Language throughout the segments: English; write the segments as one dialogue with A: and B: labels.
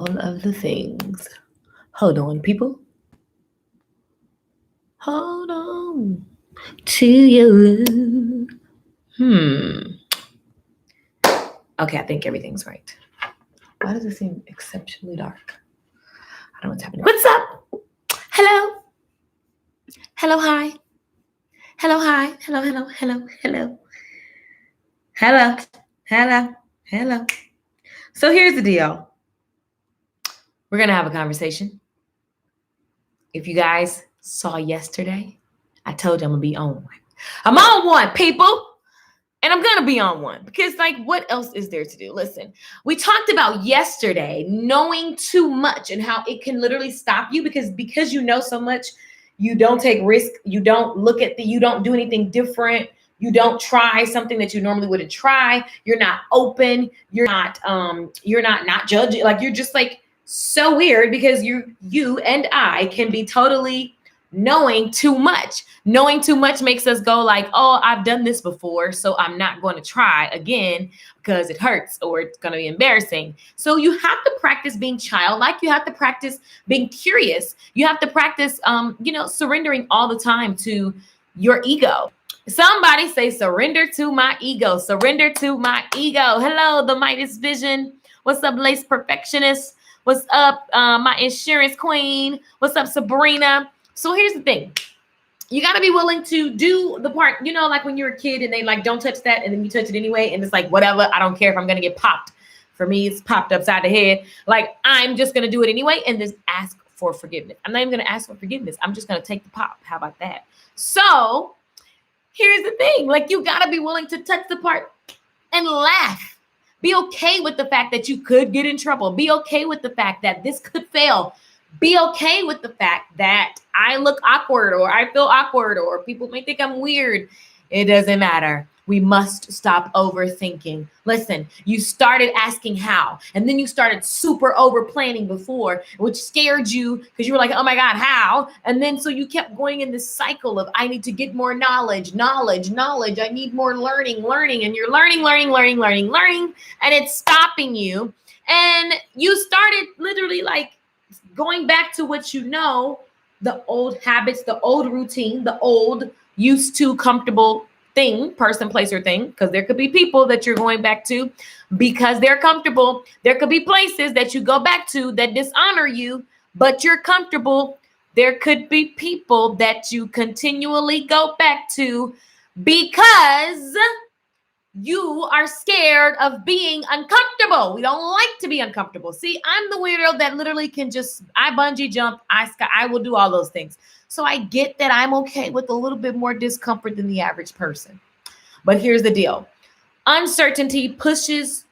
A: all of the things. Hold on, people. Hold on to your love. Okay, I think everything's right. Why does it seem exceptionally dark? I don't know what's happening. What's up? Hello. Hello, hi. Hello, hi. Hello, hello, hello, hello. Hello, hello, hello. So here's the deal. We're going to have a conversation. If you guys saw yesterday, I told you I'm going to be on one. I'm on one, people. And I'm going to be on one because, like, what else is there to do? Listen, we talked about yesterday knowing too much and how it can literally stop you because you know so much, you don't take risk, you don't look at you don't do anything different, you don't try something that you normally wouldn't try, you're not open, you're not judging, like you're just like so weird because you and I can be totally knowing too much. Knowing too much makes us go like, oh, I've done this before, so I'm not going to try again because it hurts or it's going to be embarrassing. So you have to practice being childlike. You have to practice being curious. You have to practice, surrendering all the time to your ego. Somebody say, surrender to my ego. Surrender to my ego. Hello, the Midas Vision. What's up, Lace Perfectionist? What's up, my insurance queen? What's up, Sabrina? So here's the thing. You got to be willing to do the part, like when you're a kid and they like, don't touch that. And then you touch it anyway. And it's like, whatever. I don't care if I'm going to get popped. For me, it's popped upside the head. Like, I'm just going to do it anyway. And just ask for forgiveness. I'm not even going to ask for forgiveness. I'm just going to take the pop. How about that? So here's the thing. Like, you got to be willing to touch the part and laugh. Be okay with the fact that you could get in trouble. Be okay with the fact that this could fail. Be okay with the fact that I look awkward or I feel awkward or people may think I'm weird. It doesn't matter. We must stop overthinking. Listen, you started asking how, and then you started super over planning before, which scared you because you were like, oh my God, how? And then so you kept going in this cycle of I need to get more knowledge. I need more learning. And you're learning. And it's stopping you. And you started literally like going back to what you know, the old habits, the old routine, the old used to comfortable thing, person, place, or thing, because there could be people that you're going back to because they're comfortable. There could be places that you go back to that dishonor you, but you're comfortable. There could be people that you continually go back to because you are scared of being uncomfortable. We don't like to be uncomfortable. See, I'm the weirdo that literally can I bungee jump, I will do all those things. So I get that I'm okay with a little bit more discomfort than the average person. But here's the deal. Uncertainty pushes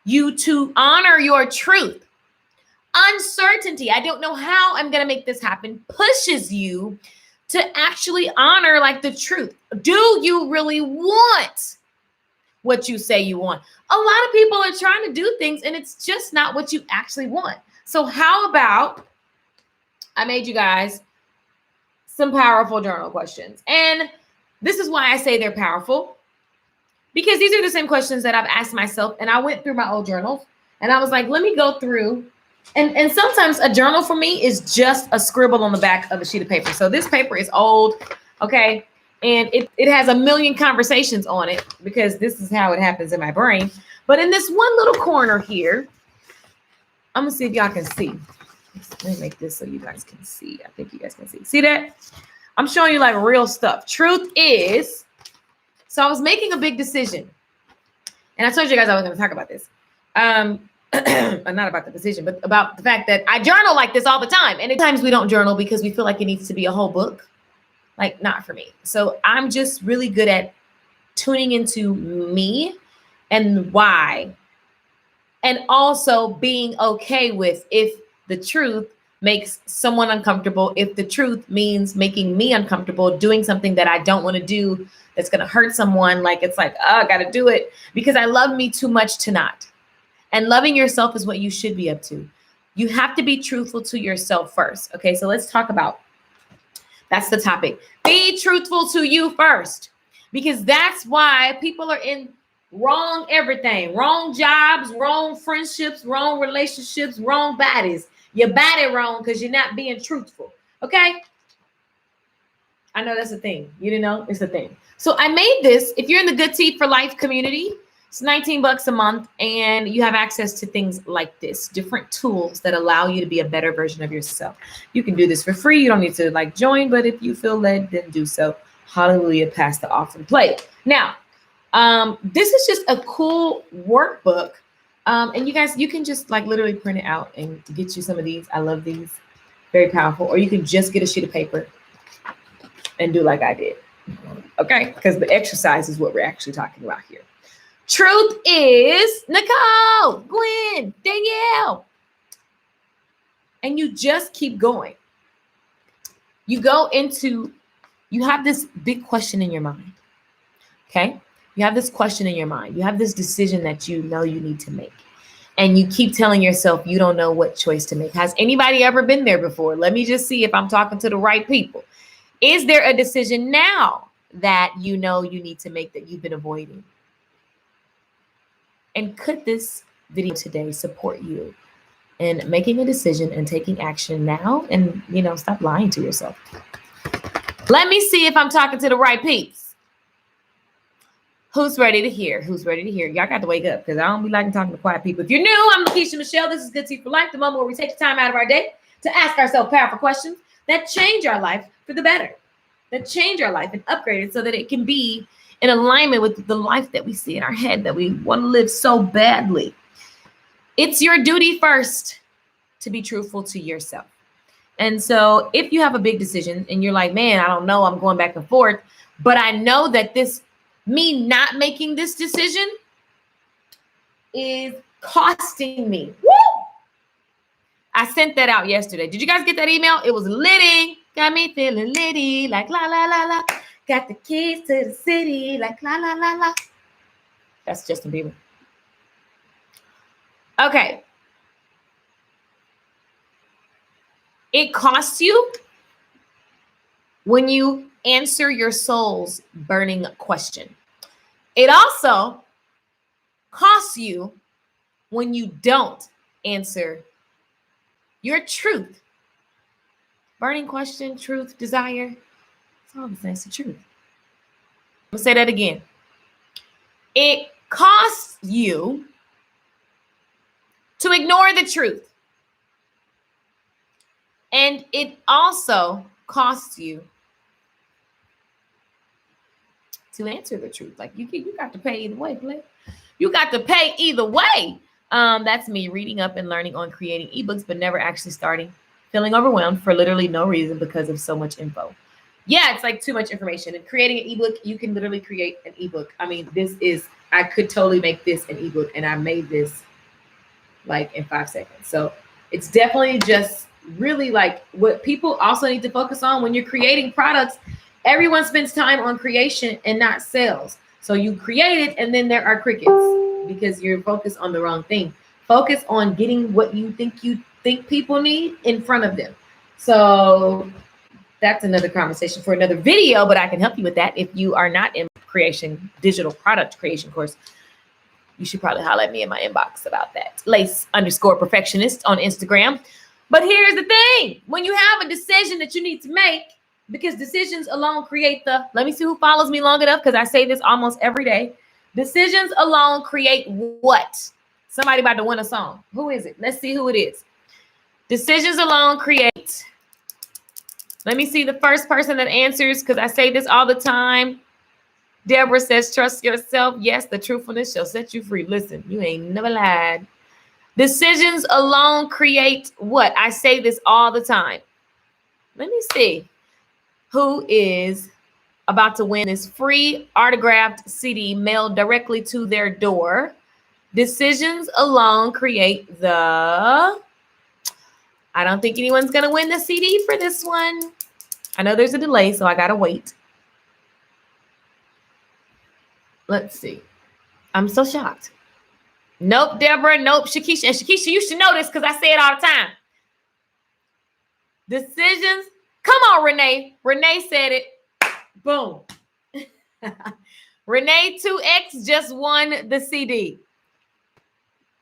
A: you to honor your truth. Uncertainty, I don't know how I'm going to make this happen, pushes you to actually honor like the truth. Do you really want what you say you want? A lot of people are trying to do things and it's just not what you actually want. So how about I made you guys some powerful journal questions. And this is why I say they're powerful, because these are the same questions that I've asked myself. And I went through my old journals and I was like, let me go through. And sometimes a journal for me is just a scribble on the back of a sheet of paper. So this paper is old. Okay. And it has a million conversations on it because this is how it happens in my brain. But in this one little corner here, I'm going to see if y'all can see. Let me make this so you guys can see. I think you guys can see. See that? I'm showing you like real stuff. Truth is, so I was making a big decision. And I told you guys I was going to talk about this. Not about the decision, but about the fact that I journal like this all the time. And at times we don't journal because we feel like it needs to be a whole book. Like, not for me. So I'm just really good at tuning into me and why. And also being okay with if the truth makes someone uncomfortable, if the truth means making me uncomfortable, doing something that I don't want to do, that's going to hurt someone. Like, it's like, oh, I got to do it because I love me too much to not. And loving yourself is what you should be up to. You have to be truthful to yourself first. Okay, so let's talk about, that's the topic. Be truthful to you first, because that's why people are in Wrong everything. Wrong jobs, wrong friendships, wrong relationships, wrong bodies. Your body wrong because you're not being truthful. Okay? I know that's a thing. You didn't know? It's a thing. So I made this. If you're in the Good Tea for Life community, it's $19 a month, and you have access to things like this, different tools that allow you to be a better version of yourself. You can do this for free. You don't need to join, but if you feel led, then do so. Hallelujah, pass the offering plate. Now, this is just a cool workbook. And you guys, you can just literally print it out and get you some of these. I love these. Very powerful. Or you can just get a sheet of paper and do like I did. Okay? Because the exercise is what we're actually talking about here. Truth is Nicole, Gwen, Danielle. And you just keep going. You have this big question in your mind. Okay? You have this question in your mind. You have this decision that you know you need to make. And you keep telling yourself you don't know what choice to make. Has anybody ever been there before? Let me just see if I'm talking to the right people. Is there a decision now that you know you need to make that you've been avoiding? And could this video today support you in making a decision and taking action now? And, stop lying to yourself. Let me see if I'm talking to the right peeps. Who's ready to hear? Y'all got to wake up because I don't be liking talking to quiet people. If you're new, I'm Lakeisha Michelle. This is Good Tea for Life, the moment where we take the time out of our day to ask ourselves powerful questions that change our life for the better, that change our life and upgrade it so that it can be in alignment with the life that we see in our head that we want to live so badly. It's your duty first to be truthful to yourself. And so if you have a big decision and you're like, man, I don't know, I'm going back and forth, but I know that me not making this decision is costing me. Woo! I sent that out yesterday. Did you guys get that email? It was litty. Got me feeling litty, like la, la, la, la. Got the keys to the city, like la, la, la, la. That's Justin Bieber. Okay. It costs you when you answer your soul's burning question. It also costs you when you don't answer your truth. Burning question, truth, desire. It's all the same. It's the truth. I'm going to say that again. It costs you to ignore the truth. And it also costs you to answer the truth. You got to pay either way, play. You got to pay either way. That's me reading up and learning on creating ebooks, but never actually starting. Feeling overwhelmed for literally no reason because of so much info. Yeah, it's too much information. And creating an ebook, you can literally create an ebook. I mean, I could totally make this an ebook, and I made this in 5 seconds. So it's definitely just really what people also need to focus on when you're creating products. Everyone spends time on creation and not sales. So you create it and then there are crickets because you're focused on the wrong thing. Focus on getting what you think people need in front of them. So that's another conversation for another video, but I can help you with that. If you are not in digital product creation course, you should probably holler at me in my inbox about that. Lace_perfectionist on Instagram. But here's the thing. When you have a decision that you need to make, because decisions alone create let me see who follows me long enough, because I say this almost every day. Decisions alone create what? Somebody about to win a song. Who is it? Let's see who it is. Decisions alone create. Let me see the first person that answers, because I say this all the time. Deborah says, trust yourself. Yes, the truthfulness shall set you free. Listen, you ain't never lied. Decisions alone create what? I say this all the time. Let me see who is about to win this free autographed CD mailed directly to their door. Decisions alone create I don't think anyone's going to win the CD for this one. I know there's a delay, so I got to wait. Let's see. I'm so shocked. Nope, Deborah. Nope, Shakisha. And Shakisha, you should know this because I say it all the time. Decisions. Come on, Renee. Renee said it. Boom. Renee 2X just won the CD.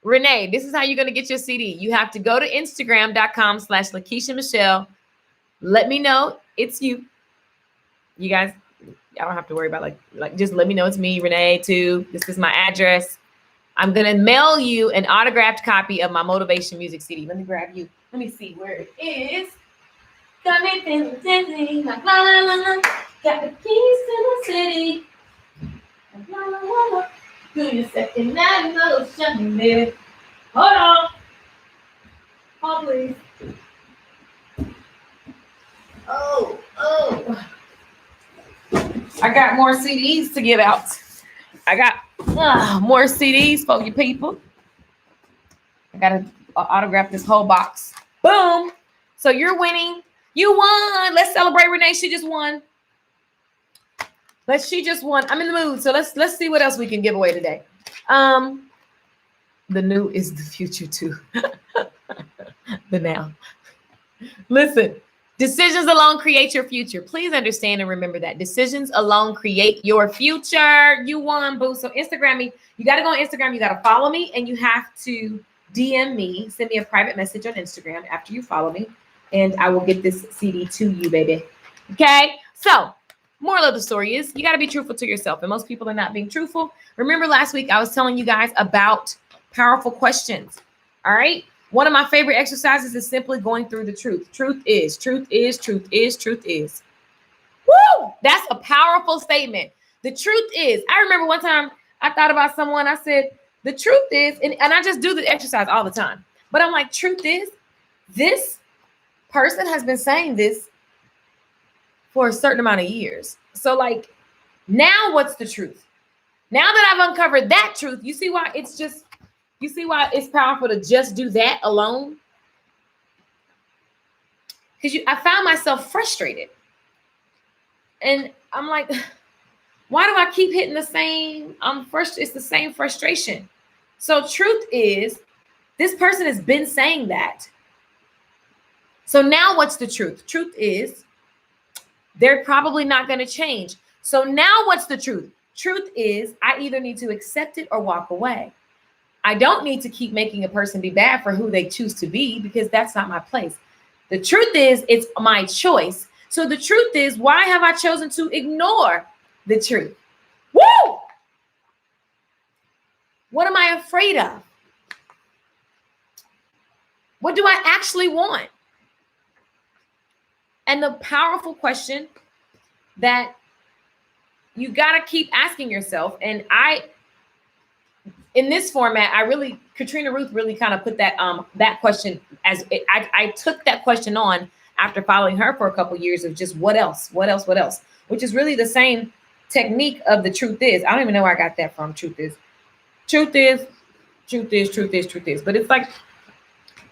A: Renee, this is how you're going to get your CD. You have to go to Instagram.com/Lakeisha Michelle. Let me know it's you. You guys, I don't have to worry about like just let me know it's me, Renee, too. This is my address. I'm going to mail you an autographed copy of my motivation music CD. Let me grab you. Let me see where it is. Got me feeling dizzy, like la la la la. Got the keys to the city. La la la la. Do your second night, little shunning baby. Hold on. Hold please. Oh. I got more CDs to give out. I got more CDs for you people. I got to autograph this whole box. Boom. So you're winning. You won. Let's celebrate Renee. She just won. She just won. I'm in the mood. So let's see what else we can give away today. The new is the future too. The now. Listen, decisions alone create your future. Please understand and remember that. Decisions alone create your future. You won, boo. So Instagram me. You got to go on Instagram. You got to follow me and you have to DM me. Send me a private message on Instagram after you follow me. And I will get this CD to you, baby. Okay? So, moral of the story is you got to be truthful to yourself. And most people are not being truthful. Remember last week I was telling you guys about powerful questions. All right? One of my favorite exercises is simply going through the truth. Truth is, truth is, truth is, truth is. Woo! That's a powerful statement. The truth is. I remember one time I thought about someone. I said, the truth is, and I just do the exercise all the time. But I'm like, truth is, this person has been saying this for a certain amount of years. So like, now what's the truth? Now that I've uncovered that truth, you see why it's powerful to just do that alone? Because I found myself frustrated. And I'm like, why do I keep hitting the same? It's the same frustration. So truth is, this person has been saying that. So now what's the truth? Truth is, they're probably not going to change. So now what's the truth? Truth is, I either need to accept it or walk away. I don't need to keep making a person be bad for who they choose to be because that's not my place. The truth is, it's my choice. So the truth is, why have I chosen to ignore the truth? Woo! What am I afraid of? What do I actually want? And the powerful question that you got to keep asking yourself, and in this format, Katrina Ruth really kind of put that question I took that question on after following her for a couple years of just what else, which is really the same technique of the truth is. I don't even know where I got that from. Truth is. But it's like,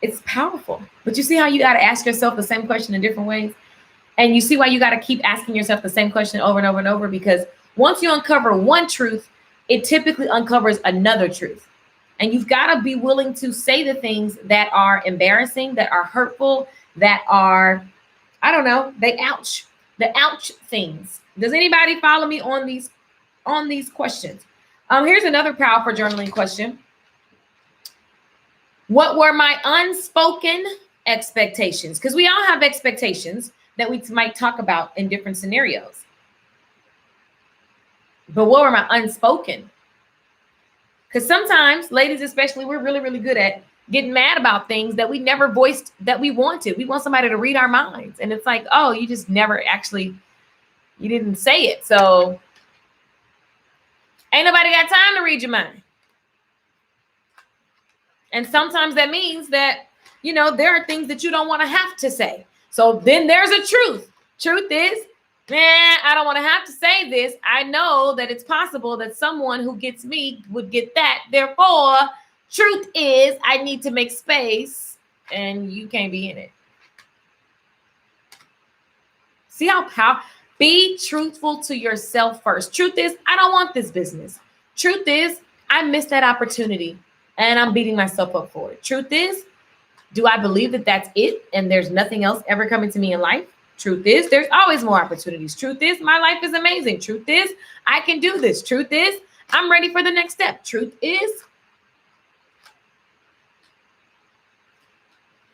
A: it's powerful. But you see how you got to ask yourself the same question in different ways? And you see why you got to keep asking yourself the same question over and over and over, because once you uncover one truth, it typically uncovers another truth. And you've got to be willing to say the things that are embarrassing, that are hurtful, that are, I don't know, the ouch things. Does anybody follow me on these questions? Here's another powerful journaling question. What were my unspoken expectations? Because we all have expectations that we might talk about in different scenarios. But what were my unspoken? Because sometimes, ladies especially, we're really, really good at getting mad about things that we never voiced that we wanted. We want somebody to read our minds. And it's like, oh, you just never actually, you didn't say it. So ain't nobody got time to read your mind. And sometimes that means that, there are things that you don't want to have to say. So then there's a truth. Truth is, I don't want to have to say this. I know that it's possible that someone who gets me would get that. Therefore, truth is, I need to make space and you can't be in it. See how powerful? Be truthful to yourself first. Truth is, I don't want this business. Truth is, I missed that opportunity and I'm beating myself up for it. Truth is, do I believe that that's it and there's nothing else ever coming to me in life? Truth is, there's always more opportunities. Truth is, my life is amazing. Truth is, I can do this. Truth is, I'm ready for the next step. Truth is,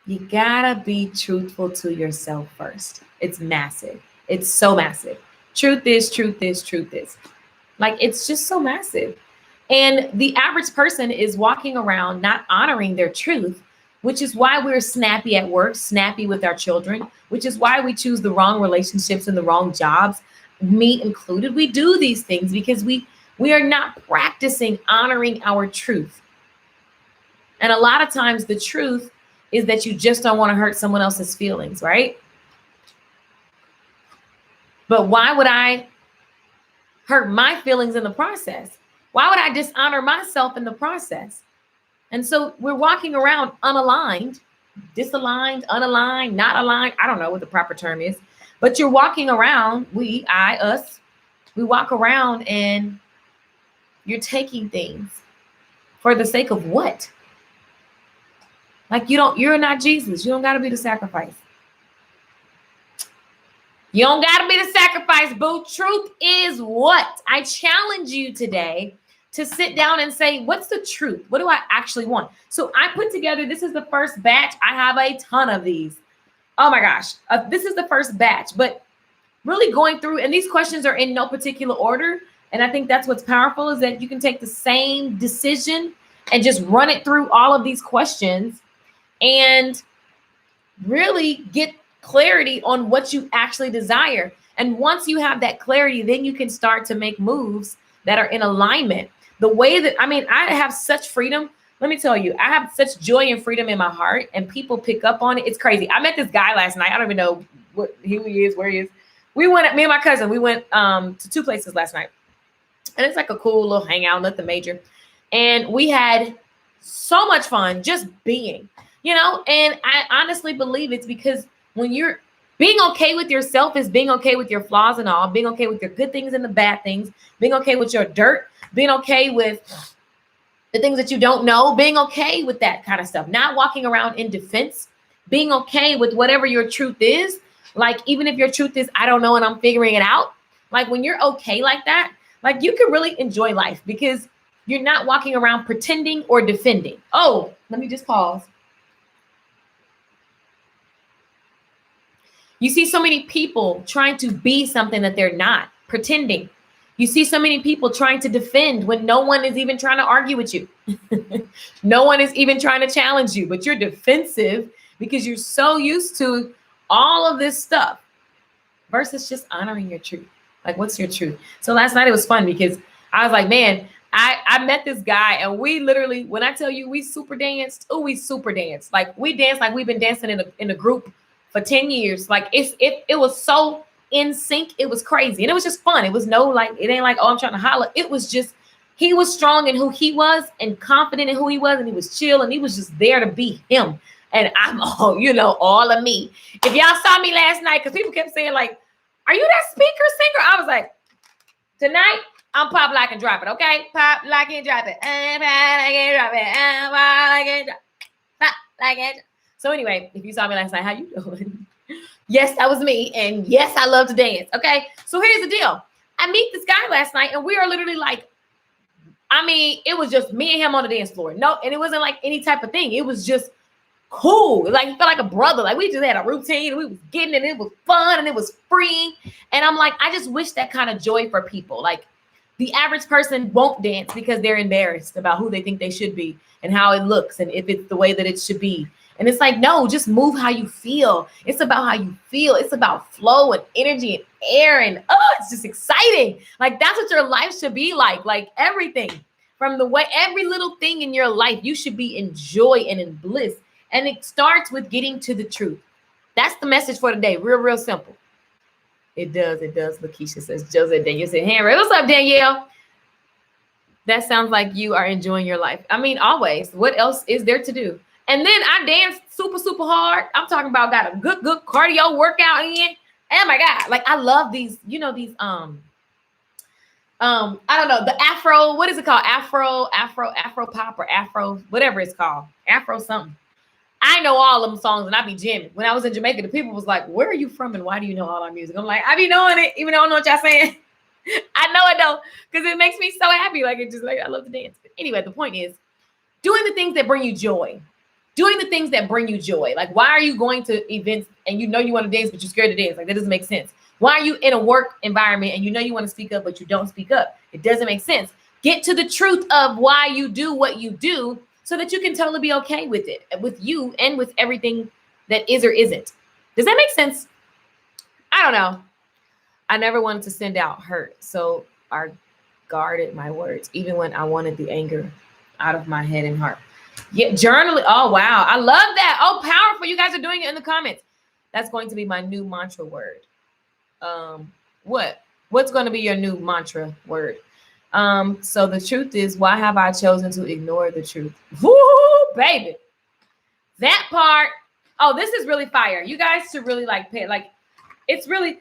A: you gotta be truthful to yourself first. It's massive. It's so massive. Truth is, truth is, truth is. Like, it's just so massive. And the average person is walking around not honoring their truth, which is why we're snappy at work, snappy with our children, which is why we choose the wrong relationships and the wrong jobs, me included. We do these things because we are not practicing honoring our truth. And a lot of times the truth is that you just don't want to hurt someone else's feelings, right? But why would I hurt my feelings in the process? Why would I dishonor myself in the process? And so we're walking around unaligned, disaligned, unaligned, not aligned. I don't know what the proper term is, but you're walking around, us, we walk around and you're taking things for the sake of what? Like, you're not Jesus. You don't got to be the sacrifice. You don't got to be the sacrifice, boo. Truth is what? I challenge you today to sit down and say, what's the truth? What do I actually want? So I put together, this is the first batch. I have a ton of these. Oh my gosh. This is the first batch, but really going through, and these questions are in no particular order. And I think that's what's powerful, is that you can take the same decision and just run it through all of these questions and really get clarity on what you actually desire. And once you have that clarity, then you can start to make moves that are in alignment. The way that, I have such freedom. Let me tell you, I have such joy and freedom in my heart, and people pick up on it. It's crazy. I met this guy last night. I don't even know who he is, where he is. Me and my cousin, we went to 2 places last night. And it's like a cool little hangout, nothing major. And we had so much fun just being. And I honestly believe it's because when you're being okay with yourself is being okay with your flaws and all, being okay with your good things and the bad things, being okay with your dirt, being okay with the things that you don't know, being okay with that kind of stuff, not walking around in defense, being okay with whatever your truth is. Like, even if your truth is, I don't know, and I'm figuring it out. Like, when you're okay like that, like, you can really enjoy life because you're not walking around pretending or defending. Oh, let me just pause. You see so many people trying to be something that they're not, pretending. You see so many people trying to defend when no one is even trying to argue with you. No one is even trying to challenge you, but you're defensive because you're so used to all of this stuff versus just honoring your truth. Like, what's your truth? So last night it was fun because I was like, man, I met this guy, and we literally, when I tell you we super danced, we super danced. Like, we danced like we've been dancing in a group for 10 years. Like, it was so in sync. It was crazy. And it was just fun. It was it ain't like, oh, I'm trying to holler. It was just, he was strong in who he was and confident in who he was. And he was chill, and he was just there to be him. And I'm all, all of me. If y'all saw me last night, because people kept saying, like, are you that speaker singer? I was like, tonight, I'm pop, lock, and drop it, okay? Pop, lock, and drop it. Pop, lock, and drop it. Pop, lock, and drop it. Pop, lock, and drop it. So anyway, if you saw me last night, how you doing? Yes, that was me. And yes, I love to dance, okay? So here's the deal. I meet this guy last night, and we are literally like, it was just me and him on the dance floor. No, and it wasn't like any type of thing. It was just cool. Like, he felt like a brother. Like, we just had a routine, and we was getting it. It was fun, and it was freeing. And I'm like, I just wish that kind of joy for people. Like, the average person won't dance because they're embarrassed about who they think they should be and how it looks and if it's the way that it should be. And it's like, no, just move how you feel. It's about how you feel. It's about flow and energy and air. And it's just exciting. Like, that's what your life should be like. Like, everything from the way, every little thing in your life, you should be in joy and in bliss. And it starts with getting to the truth. That's the message for today. Real simple. It does. Lakeisha says, Joseph, Danielle said, Henry. What's up, Danielle? That sounds like you are enjoying your life. Always. What else is there to do? And then I danced super, super hard. I'm talking about got a good cardio workout in. Oh my God. Like, I love these, these, I don't know, the Afro, what is it called? Afro pop or Afro, whatever it's called. Afro something. I know all them songs and I be jamming. When I was in Jamaica, the people was like, where are you from and why do you know all our music? I'm like, I be knowing it, even though I don't know what y'all saying. I know it though, because it makes me so happy. Like, it just like, I love to dance. But anyway, the point is doing the things that bring you joy. Doing the things that bring you joy. Like, why are you going to events and you know you want to dance, but you're scared to dance? Like, that doesn't make sense. Why are you in a work environment and you know you want to speak up, but you don't speak up? It doesn't make sense. Get to the truth of why you do what you do so that you can totally be okay with it, with you and with everything that is or isn't. Does that make sense? I don't know. I never wanted to send out hurt, so I guarded my words, even when I wanted the anger out of my head and heart. Yeah, journaling. Oh, wow. I love that. Oh, powerful. You guys are doing it in the comments. That's going to be my new mantra word. What's going to be your new mantra word? So the truth is, why have I chosen to ignore the truth? Woo, baby. That part. Oh, this is really fire. You guys should really like pay. Like, it's really,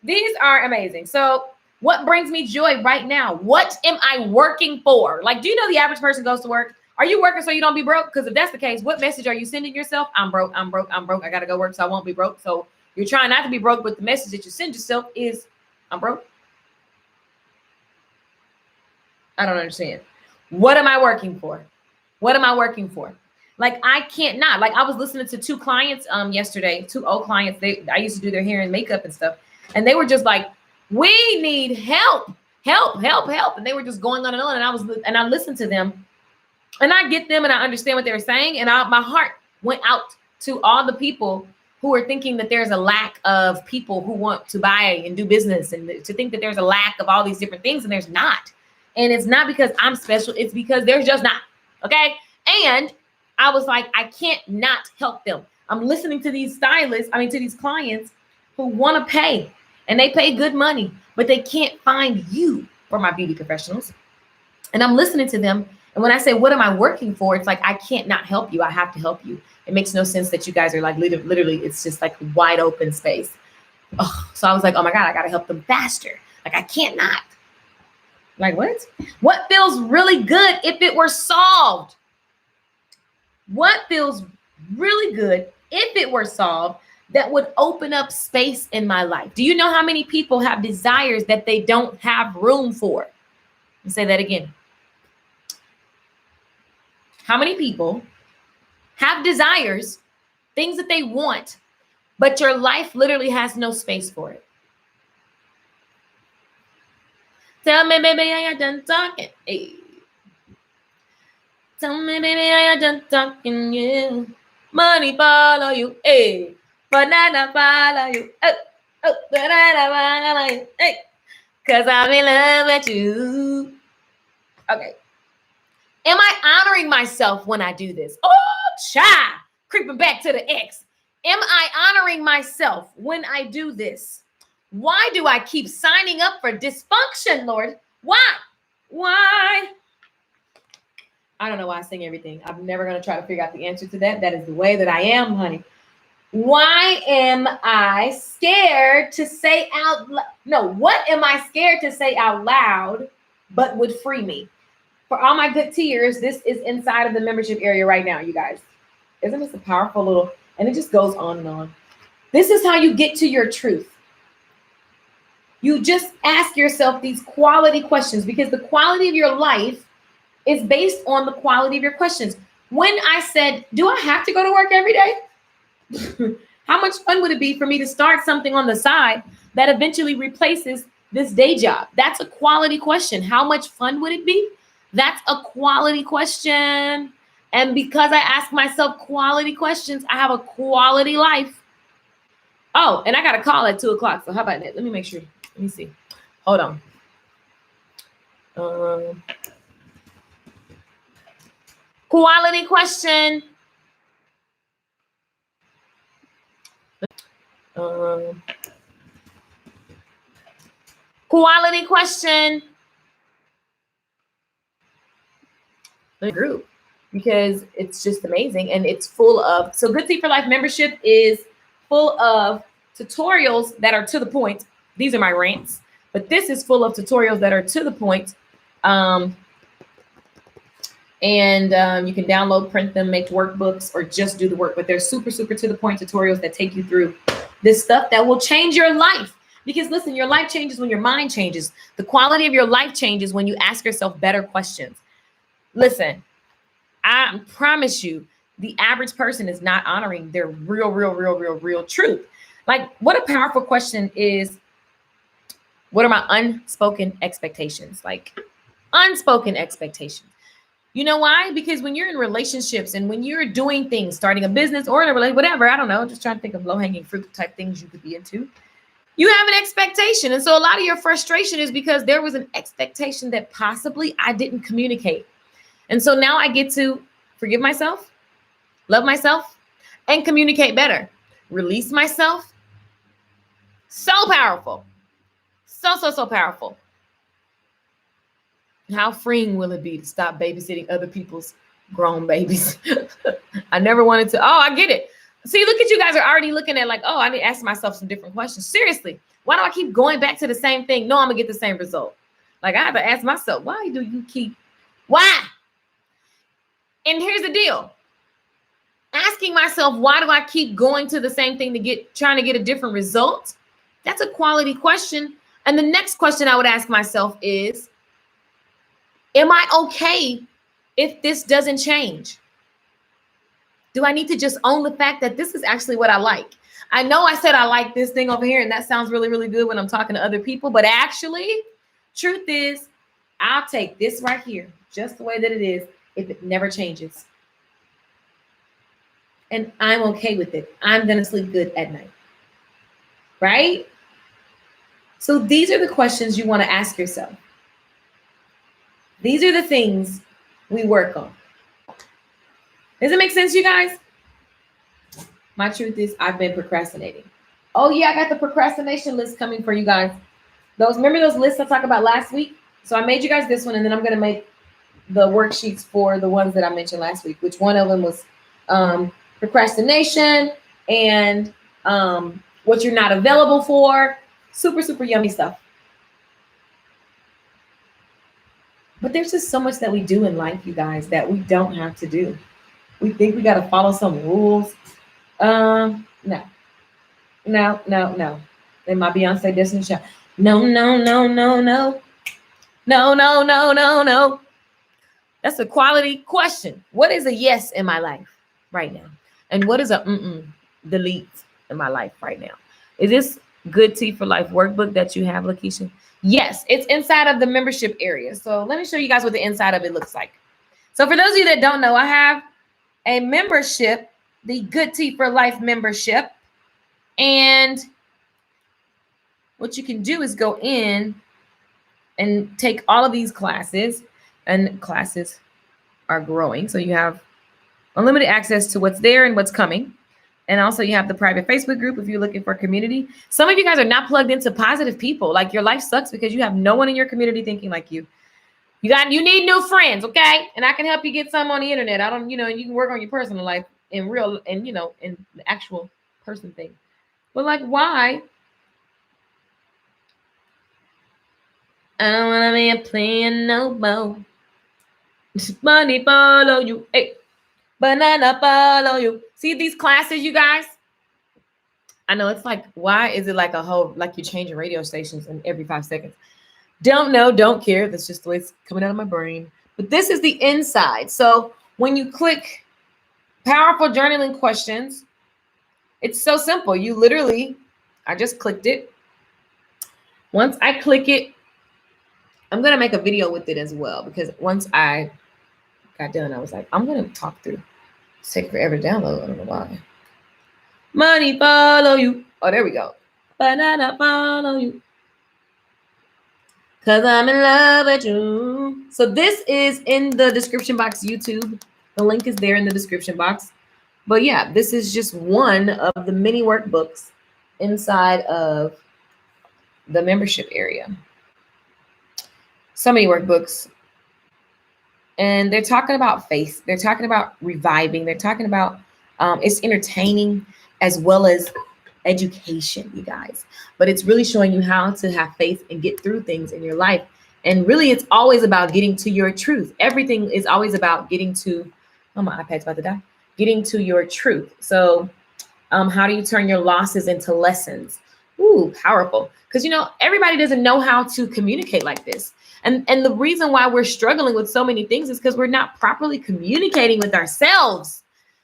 A: these are amazing. So what brings me joy right now? What am I working for? Like, do you know the average person goes to work? Are you working so you don't be broke? Because if that's the case, what message are you sending yourself? I'm broke. I'm broke. I'm broke. I got to go work so I won't be broke. So you're trying not to be broke, but the message that you send yourself is, I'm broke. I don't understand. What am I working for? What am I working for? Like, I can't not. Like, I was listening to two clients yesterday, two old clients. I used to do their hair and makeup and stuff. And they were just like, we need help, help, help, help. And they were just going on and on. And I listened to them. And I get them and I understand what they were saying. And my heart went out to all the people who are thinking that there's a lack of people who want to buy and do business, and to think that there's a lack of all these different things, and there's not. And it's not because I'm special. It's because there's just not. Okay. And I was like, I can't not help them. I'm listening to these stylists, to these clients who want to pay, and they pay good money, but they can't find you for my beauty professionals. And I'm listening to them. And when I say, what am I working for? It's like, I can't not help you. I have to help you. It makes no sense that you guys are like, literally, it's just like wide open space. Oh, so I was like, oh my God, I got to help them faster. Like, I can't not. Like, what? What feels really good if it were solved? What feels really good if it were solved that would open up space in my life? Do you know how many people have desires that they don't have room for? I'll say that again. How many people have desires, things that they want, but your life literally has no space for it? Tell me, baby, I done talking. Hey. Tell me, baby, I done talking. Yeah. Money follow you. Hey. Banana follow you. Oh, banana follow you. Hey. Cause I'm in love with you. Okay. Am I honoring myself when I do this? Oh, child. Creeping back to the X. Am I honoring myself when I do this? Why do I keep signing up for dysfunction, Lord? Why? I don't know why I sing everything. I'm never going to try to figure out the answer to that. That is the way that I am, honey. Why am I scared to say out loud? No, what am I scared to say out loud but would free me? For all my good tears, this is inside of the membership area right now, you guys. Isn't this a powerful little, and it just goes on and on. This is how you get to your truth. You just ask yourself these quality questions, because the quality of your life is based on the quality of your questions. When I said, do I have to go to work every day? How much fun would it be for me to start something on the side that eventually replaces this day job? That's a quality question. How much fun would it be? That's a quality question. And because I ask myself quality questions, I have a quality life. Oh, and I got a call at 2:00. So how about that? Let me make sure. Let me see. Hold on. Quality question. Quality question. The group, because it's just amazing, and it's full of, so Good Tea for Life membership is full of tutorials that are to the point. These are my rants, but this is full of tutorials that are to the point. And you can download, print them, make workbooks, or just do the work. But they're super, super to the point tutorials that take you through this stuff that will change your life. Because listen, your life changes when your mind changes. The quality of your life changes when you ask yourself better questions. Listen, I promise you, the average person is not honoring their real truth. Like, what a powerful question is, what are my unspoken expectations? Like, unspoken expectations. You know why? Because when you're in relationships and when you're doing things, starting a business or in a relationship, whatever, I don't know, just trying to think of low-hanging fruit type things you could be into. You have an expectation. And so a lot of your frustration is because there was an expectation that possibly I didn't communicate. And so now I get to forgive myself, love myself, and communicate better. Release myself. So powerful. So powerful. How freeing will it be to stop babysitting other people's grown babies? I never wanted to. Oh, I get it. See, look at you guys are already looking at like, oh, I need to ask myself some different questions. Seriously, why do I keep going back to the same thing? No, I'm going to get the same result. Like, I have to ask myself, why do you keep, why? And here's the deal. Asking myself, why do I keep going to the same thing trying to get a different result? That's a quality question. And the next question I would ask myself is, am I okay if this doesn't change? Do I need to just own the fact that this is actually what I like? I know I said I like this thing over here, and that sounds really, really good when I'm talking to other people. But actually, truth is, I'll take this right here, just the way that it is, if it never changes. And I'm okay with it. I'm going to sleep good at night. Right? So these are the questions you want to ask yourself. These are the things we work on. Does it make sense, you guys? My truth is, I've been procrastinating. Oh yeah, I got the procrastination list coming for you guys. Remember those lists I talked about last week? So I made you guys this one, and then I'm going to make the worksheets for the ones that I mentioned last week, which one of them was procrastination and what you're not available for. Super, super yummy stuff. But there's just so much that we do in life, you guys, that we don't have to do. We think we got to follow some rules. No. In my Beyonce Destiny Child. No. No. That's a quality question. What is a yes in my life right now? And what is a delete in my life right now? Is this Good Tea for Life workbook that you have, Lakeisha? Yes, it's inside of the membership area. So let me show you guys what the inside of it looks like. So for those of you that don't know, I have a membership, the Good Tea for Life membership. And what you can do is go in and take all of these classes, and classes are growing. So you have unlimited access to what's there and what's coming. And also you have the private Facebook group if you're looking for community. Some of you guys are not plugged into positive people. Like, your life sucks because you have no one in your community thinking like you. You need new friends, okay? And I can help you get some on the internet. You can work on your personal life in real and in the actual person thing. But like, why? I don't want to be a playing no more. Money follow you. Hey. Banana follow you. See these classes, you guys? I know it's like, why is it like a whole, like you're changing radio stations in every 5 seconds? Don't know, don't care. That's just the way it's coming out of my brain. But this is the inside. So when you click powerful journaling questions, it's so simple. You literally, I just clicked it. Once I click it, I'm going to make a video with it as well, because once I got done, I was like, I'm going to talk through. It's taking forever to download. I don't know why. Money follow you. Oh, there we go. Banana follow you. Because I'm in love with you. So this is in the description box, YouTube. The link is there in the description box. But yeah, this is just one of the many workbooks inside of the membership area. So many workbooks. And they're talking about faith. They're talking about reviving. They're talking about it's entertaining as well as education, you guys. But it's really showing you how to have faith and get through things in your life And really, it's always about getting to your truth. Everything is always about getting to, oh, my iPad's about to die, getting to your truth. So how do you turn your losses into lessons? Ooh, powerful. Because, everybody doesn't know how to communicate like this. And the reason why we're struggling with so many things is because we're not properly communicating with ourselves,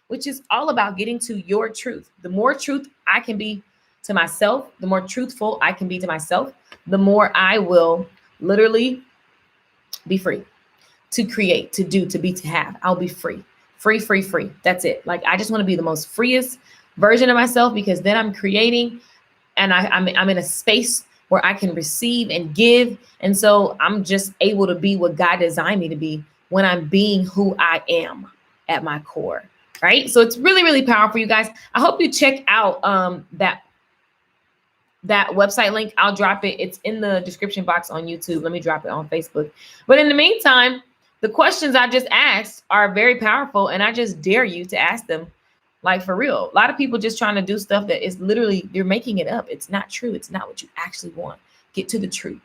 A: which is all about getting to your truth. The more truth I can be to myself, the more truthful I can be to myself, the more I will literally be free to create, to do, to be, to have. I'll be free, free, free, free. That's it. Like, I just want to be the most freest version of myself, because then I'm creating and I'm in a space where I can receive and give. And so I'm just able to be what God designed me to be when I'm being who I am at my core. Right. So it's really, really powerful, you guys. I hope you check out that website link. I'll drop it. It's in the description box on YouTube. Let me drop it on Facebook. But in the meantime, the questions I just asked are very powerful, and I just dare you to ask them, like, for real. A lot of people just trying to do stuff that is literally, you're making it up. It's not true. It's not what you actually want. Get to the truth.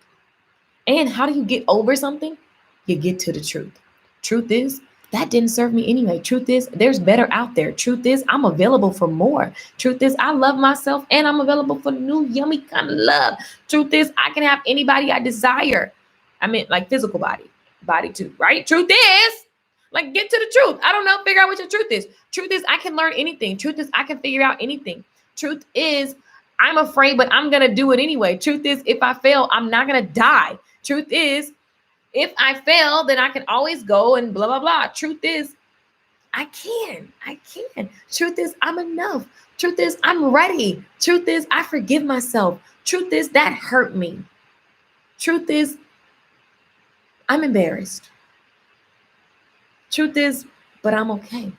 A: And how do you get over something? You get to the truth. Truth is, that didn't serve me anyway. Truth is, there's better out there. Truth is, I'm available for more. Truth is, I love myself and I'm available for new, yummy kind of love. Truth is, I can have anybody I desire. I mean, like, physical body too, right? Truth is, like, get to the truth. I don't know, figure out what your truth is. Truth is, I can learn anything. Truth is, I can figure out anything. Truth is, I'm afraid, but I'm going to do it anyway. Truth is, if I fail, I'm not going to die. Truth is, if I fail, then I can always go and blah, blah, blah. Truth is, I can. Truth is, I'm enough. Truth is, I'm ready. Truth is, I forgive myself. Truth is, that hurt me. Truth is, I'm embarrassed. Truth is, but I'm okay.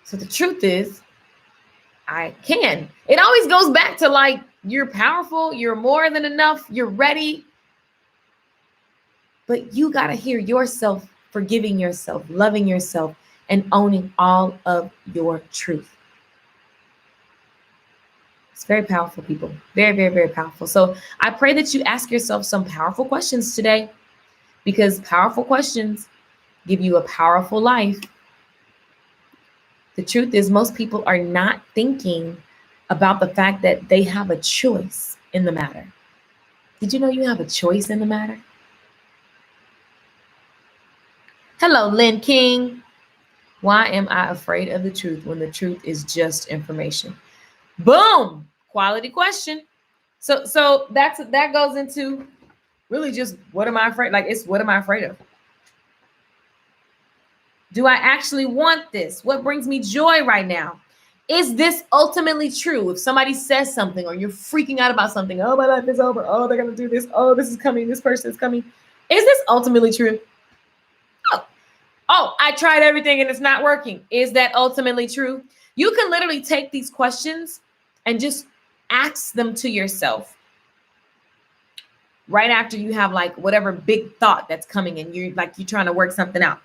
A: So the truth is, I can. It always goes back to, like, you're powerful, you're more than enough, you're ready. But you got to hear yourself, forgiving yourself, loving yourself, and owning all of your truth. It's very powerful, people. Very, very, very powerful. So I pray that you ask yourself some powerful questions today, because powerful questions give you a powerful life. The truth is, most people are not thinking about the fact that they have a choice in the matter. Did you know you have a choice in the matter? Hello, Lynn King. Why am I afraid of the truth when the truth is just information? Boom! Quality question. So that goes into really just, what am I afraid? Like, it's, what am I afraid of? Do I actually want this? What brings me joy right now? Is this ultimately true? If somebody says something, or you're freaking out about something, oh, my life is over. Oh, they're going to do this. Oh, this is coming. This person is coming. Is this ultimately true? Oh, I tried everything and it's not working. Is that ultimately true? You can literally take these questions and just ask them to yourself right after you have, like, whatever big thought that's coming and you're trying to work something out.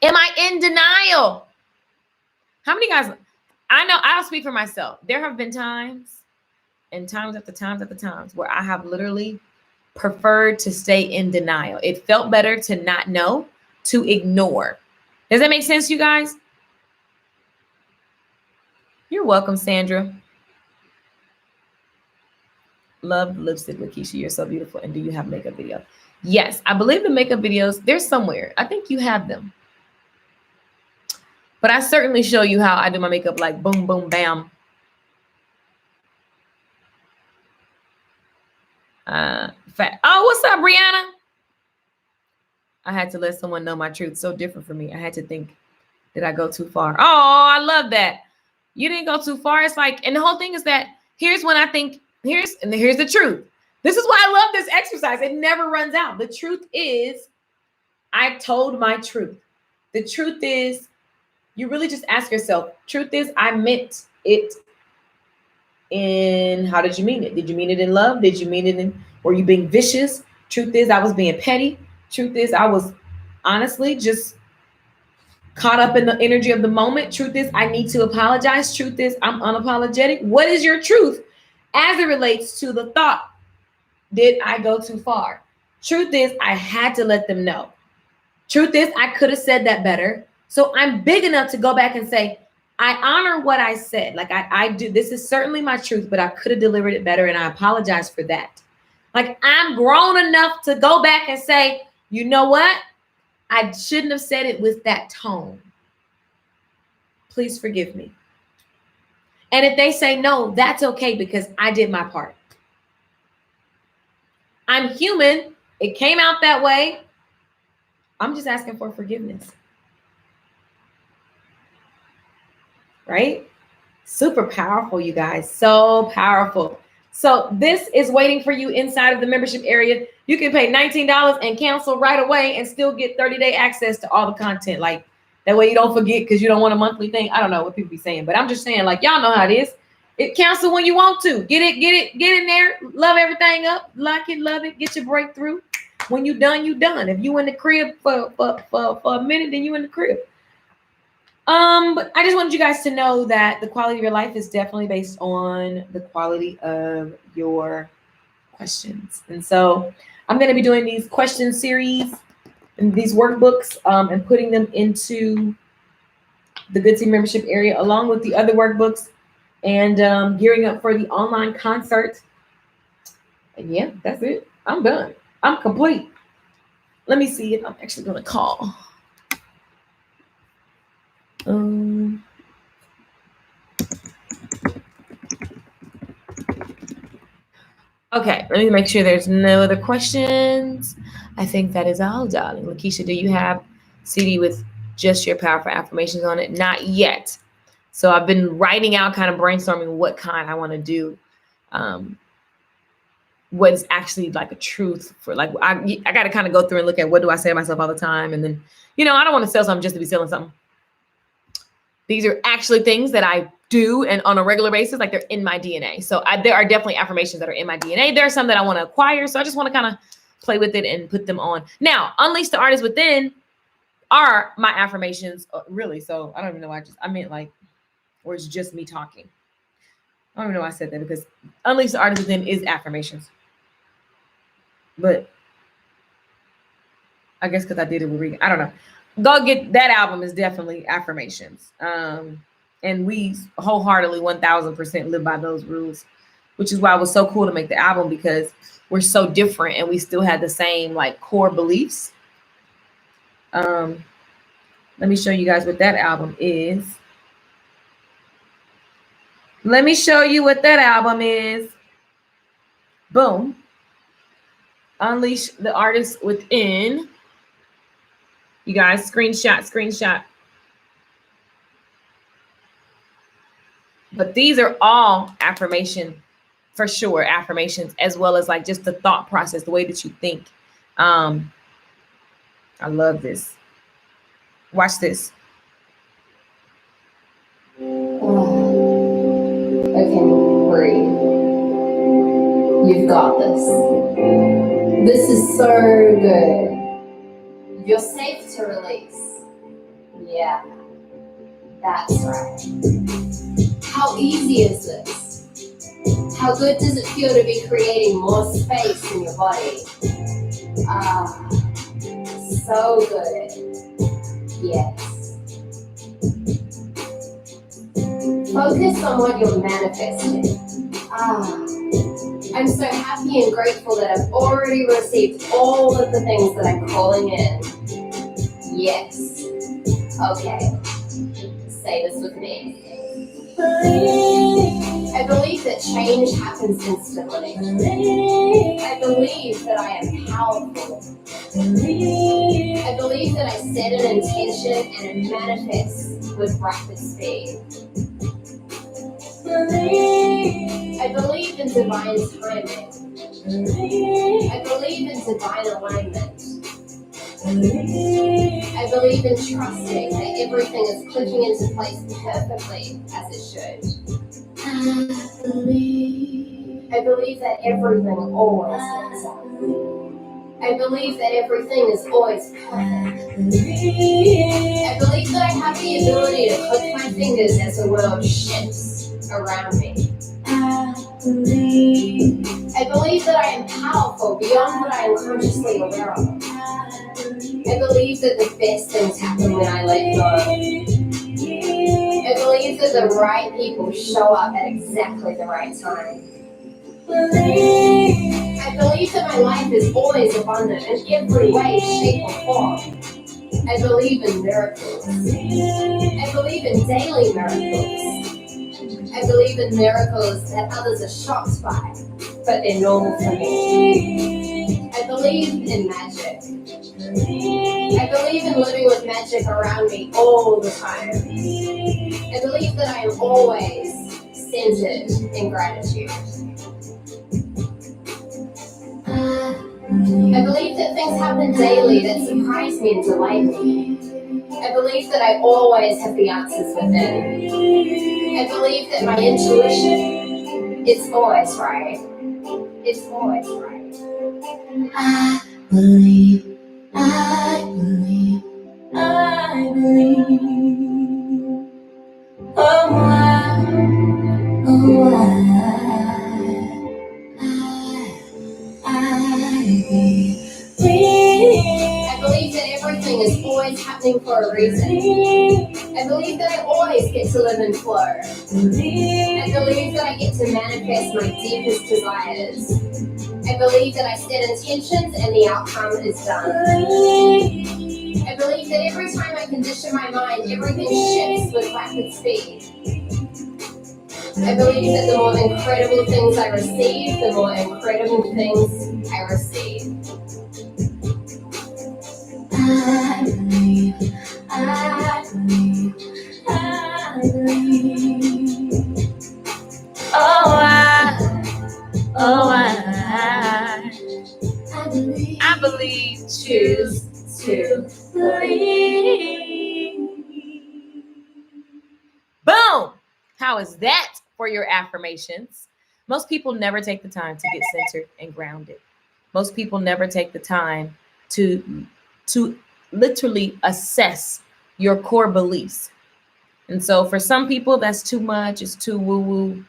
A: Am I in denial? How many guys, I know, I'll speak for myself. There have been times and times after times where I have literally preferred to stay in denial. It felt better to not know, to ignore. Does that make sense, you guys? You're welcome, Sandra. Love lipstick, Lakeisha. You're so beautiful. And do you have makeup video? Yes, I believe the makeup videos, they're somewhere. I think you have them. But I certainly show you how I do my makeup, like boom, boom, bam. Oh, what's up, Brianna? I had to let someone know my truth. So different for me. I had to think, did I go too far? Oh, I love that. You didn't go too far. It's like, and the whole thing is that here's when I think, here's the truth. This is why I love this exercise. It never runs out. The truth is, I told my truth. The truth is, you really just ask yourself, truth is, I meant it in, how did you mean it? Did you mean it in love? Did you mean it in, were you being vicious? Truth is, I was being petty. Truth is, I was honestly just caught up in the energy of the moment. Truth is, I need to apologize. Truth is, I'm unapologetic. What is your truth as it relates to the thought? Did I go too far? Truth is, I had to let them know. Truth is, I could have said that better. So I'm big enough to go back and say, I honor what I said. Like I do. This is certainly my truth, but I could have delivered it better, and I apologize for that. Like I'm grown enough to go back and say, you know what? I shouldn't have said it with that tone. Please forgive me. And if they say no, that's okay because I did my part. I'm human. It came out that way. I'm just asking for forgiveness. Right? Super powerful, you guys. So powerful. So this is waiting for you inside of the membership area. You can pay $19 and cancel right away and still get 30-day access to all the content. Like that way you don't forget because you don't want a monthly thing. I don't know what people be saying, but I'm just saying, like, y'all know how it is. It cancel when you want to. Get in there. Love everything up. Like it, love it. Get your breakthrough. When you done, you done. If you in the crib for a minute, then you in the crib. But I just wanted you guys to know that the quality of your life is definitely based on the quality of your questions. And so I'm going to be doing these question series and these workbooks and putting them into the Good Team membership area along with the other workbooks and gearing up for the online concert. And yeah, that's it. I'm done. I'm complete. Let me see if I'm actually going to call. Okay, let me make sure there's no other questions. I think that is all, darling. Lakeisha, do you have CD with just your powerful affirmations on it? Not yet. So I've been writing out, kind of brainstorming what kind I want to do. What's actually like a truth for, like, I got to kind of go through and look at what do I say to myself all the time. And then, I don't want to sell something just to be selling something. These are actually things that I do and on a regular basis, like they're in my DNA. So there are definitely affirmations that are in my DNA. There are some that I want to acquire. So I just want to kind of play with it and put them on. Now, Unleash the Artist Within are my affirmations, really. So I don't even know why I meant like, or it's just me talking. I don't even know why I said that because Unleash the Artist Within is affirmations. But I guess because I did it with reading. I don't know. Go get that album is definitely affirmations. And we wholeheartedly 1000% live by those rules, which is why it was so cool to make the album because we're so different and we still had the same like core beliefs. Let me show you guys what that album is. Let me show you what that album is. Boom. Unleash the Artist Within. You guys, screenshot. But these are all affirmation, for sure, affirmations, as well as like just the thought process, the way that you think. I love this. Watch this.
B: Okay, breathe. You've got this. This is so good. You're safe to release. Yeah, that's right. How easy is this? How good does it feel to be creating more space in your body? So good. Yes. Focus on what you're manifesting. I'm so happy and grateful that I've already received all of the things that I'm calling in. Yes. Okay. Say this with me. I believe that change happens instantly. I believe that I am powerful. I believe that I set an intention and it manifests with rapid speed. I believe in divine timing. I believe in divine alignment. I believe in trusting that everything is clicking into place perfectly as it should. I believe that everything always works out. I believe that everything is always perfect. I believe that I have the ability to click my fingers as the world shifts around me. I believe that I am powerful or beyond what I am consciously aware of. I believe that the best things happen when I let go. I believe that the right people show up at exactly the right time. I believe that my life is always abundant in every way, shape, or form. I believe in miracles. I believe in daily miracles. I believe in miracles that others are shocked by, but they're normal for me. I believe in magic. I believe in living with magic around me all the time. I believe that I am always centered in gratitude. I believe that things happen daily that surprise me and delight me. I believe that I always have the answers within. I believe that my intuition is always right. It's always right. I believe, I believe, I believe. Oh, I believe that everything is always happening for a reason. I believe that I always get to live in flow. I believe that I get to manifest my deepest desires. I believe that I set intentions and the outcome is done. I believe that every time I condition my mind, everything shifts with rapid speed. I believe that the more incredible things I receive, the more incredible things I receive. I believe, I believe, I believe.
A: I believe, choose to believe. Boom! How is that for your affirmations? Most people never take the time to get centered and grounded. Most people never take the time to literally assess your core beliefs. And so for some people, that's too much, it's too woo-woo.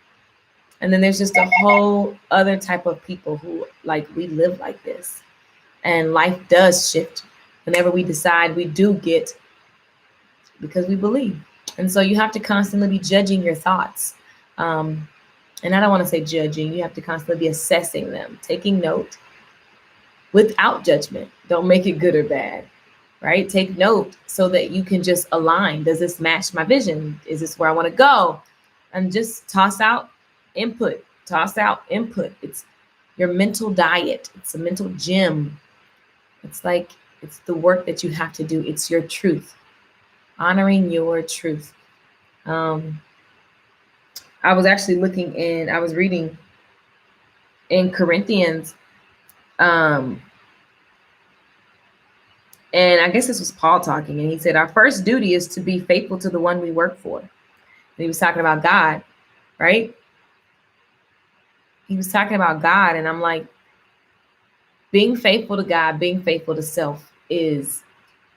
A: And then there's just a whole other type of people who, like, we live like this. And life does shift. Whenever we decide, we do get because we believe. And so you have to constantly be judging your thoughts. And I don't want to say judging. You have to constantly be assessing them, taking note without judgment. Don't make it good or bad, right? Take note so that you can just align. Does this match my vision? Is this where I want to go? And just toss out input, toss out input. It's your mental diet. It's a mental gym. It's like, it's the work that you have to do. It's your truth, honoring your truth. I was actually I was reading in Corinthians, and I guess this was Paul talking, and he said, our first duty is to be faithful to the one we work for. And he was talking about God, right? He was talking about God, and I'm like, being faithful to God, being faithful to self is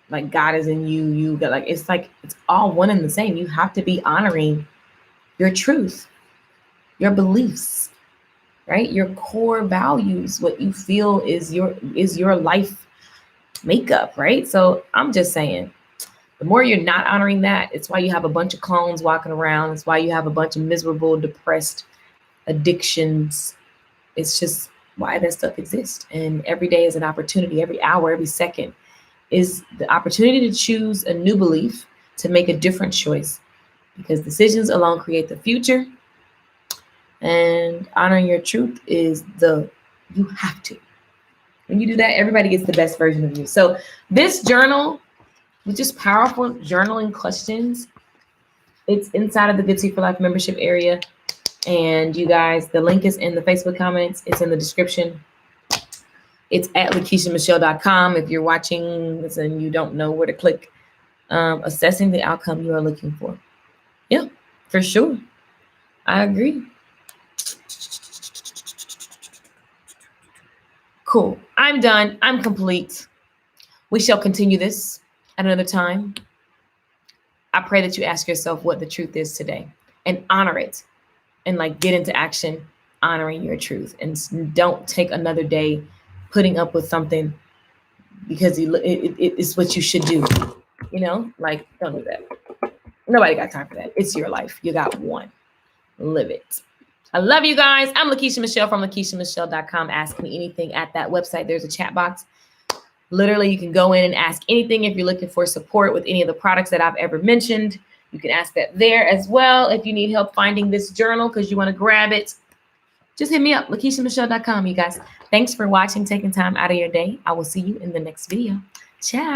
A: like God is in you. You got like it's all one and the same. You have to be honoring your truth, your beliefs, right? Your core values, what you feel is your life makeup, right? So I'm just saying, the more you're not honoring that, it's why you have a bunch of clones walking around. It's why you have a bunch of miserable, depressed addictions. It's just why that stuff exists. And every day is an opportunity. Every hour, every second is the opportunity to choose a new belief, to make a different choice, because decisions alone create the future. And honoring your truth is you have to. When you do that, everybody gets the best version of you. So this journal, which is powerful journaling questions, it's inside of the Good Tea for Life membership area. And you guys, the link is in the Facebook comments. It's in the description. It's at LakeishaMichelle.com. If you're watching this and you don't know where to click, assessing the outcome you are looking for. Yeah, for sure. I agree. Cool. I'm done. I'm complete. We shall continue this at another time. I pray that you ask yourself what the truth is today and honor it, and like get into action honoring your truth, and don't take another day putting up with something because it's what you should do. You know, like, don't do that. Nobody got time for that. It's your life. You got one. Live it. I love you guys. I'm Lakeisha Michelle from LakeishaMichelle.com. Ask me anything at that website. There's a chat box. Literally, you can go in and ask anything if you're looking for support with any of the products that I've ever mentioned. You can ask that there as well. If you need help finding this journal because you want to grab it, just hit me up, LakeishaMichelle.com, you guys. Thanks for watching, taking time out of your day. I will see you in the next video. Ciao.